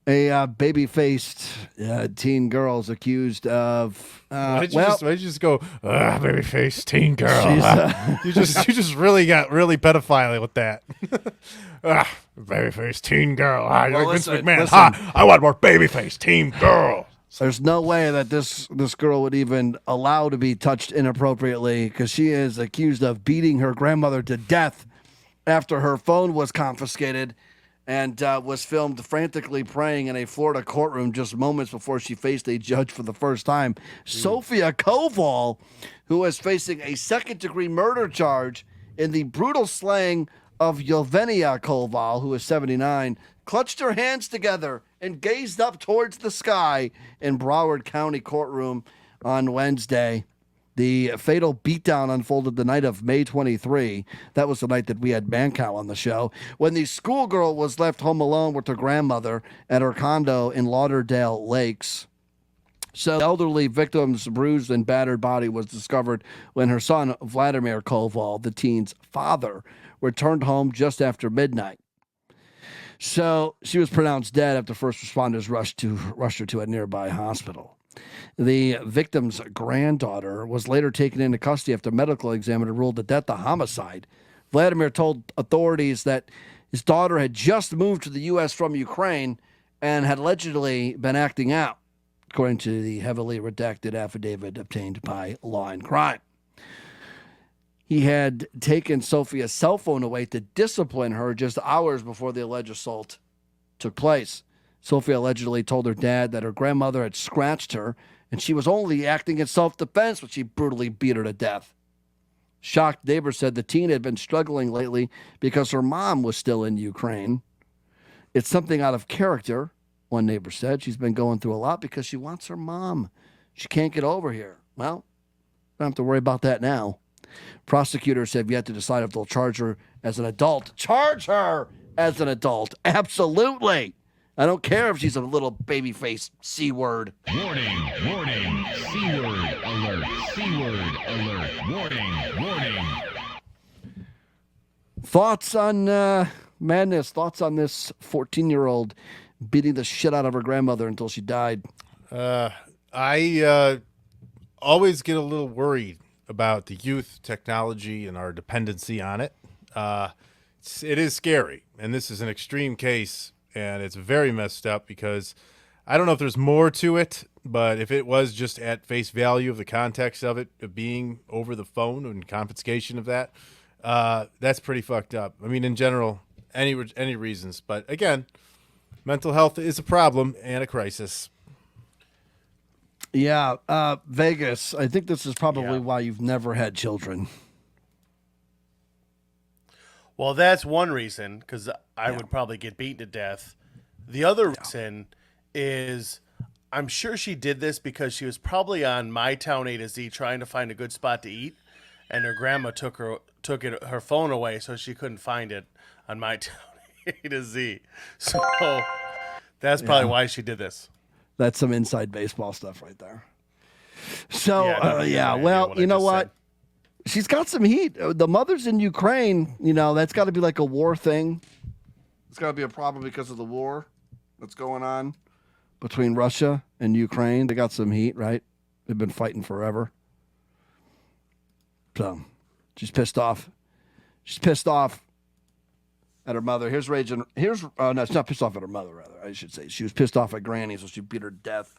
A baby-faced teen girl is accused of. Why did you just go, baby face teen girl? She's, You just really got really pedophile with that. Baby face teen girl. You're like Vince McMahon. I want more baby face teen girl. There's no way that this girl would even allow to be touched inappropriately because she is accused of beating her grandmother to death after her phone was confiscated and was filmed frantically praying in a Florida courtroom just moments before she faced a judge for the first time. Sofia Koval, who is facing a second-degree murder charge in the brutal slaying of Yelvenia Koval, who is 79, clutched her hands together and gazed up towards the sky in Broward County courtroom on Wednesday. The fatal beatdown unfolded the night of May 23. That was the night that we had Mancow on the show, when the schoolgirl was left home alone with her grandmother at her condo in Lauderdale Lakes. So the elderly victim's bruised and battered body was discovered when her son, Vladimir Koval, the teen's father, returned home just after midnight. So she was pronounced dead after first responders rushed her to a nearby hospital. The victim's granddaughter was later taken into custody after a medical examiner ruled the death a homicide. Vladimir told authorities that his daughter had just moved to the U.S. from Ukraine and had allegedly been acting out, according to the heavily redacted affidavit obtained by Law and Crime. He had taken Sofia's cell phone away to discipline her just hours before the alleged assault took place. Sofia allegedly told her dad that her grandmother had scratched her and she was only acting in self-defense when she brutally beat her to death. Shocked neighbors said the teen had been struggling lately because her mom was still in Ukraine. It's something out of character, one neighbor said. She's been going through a lot because she wants her mom. She can't get over here. Well, don't have to worry about that now. Prosecutors have yet to decide if they'll charge her as an adult. Charge her as an adult. Absolutely. I don't care if she's a little baby-faced C-word. Warning, warning, C-word alert, C-word alert, warning, warning. Thoughts on madness? Thoughts on this 14-year-old beating the shit out of her grandmother until she died? I always get a little worried about the youth technology and our dependency on it. It is scary, and this is an extreme case, and it's very messed up because I don't know if there's more to it, but if it was just at face value of the context of it of being over the phone and confiscation of that, that's pretty fucked up. I mean, in general, any reasons, but again, mental health is a problem and a crisis. Yeah, Vegas, I think this is probably why you've never had children. Well, that's one reason, because I would probably get beaten to death. The other reason is I'm sure she did this because she was probably on My Town A to Z trying to find a good spot to eat, and her grandma took her phone away so she couldn't find it on My Town A to Z. So that's probably why she did this. That's some inside baseball stuff right there. So, well, you know what? She's got some heat. The mother's in Ukraine. You know, that's got to be like a war thing. It's got to be a problem because of the war that's going on between Russia and Ukraine. They got some heat, right? They've been fighting forever. So, she's pissed off. She's pissed off at her mother. Here's raging. No, she's not pissed off at her mother, rather. I should say. She was pissed off at Granny, so she beat her to death.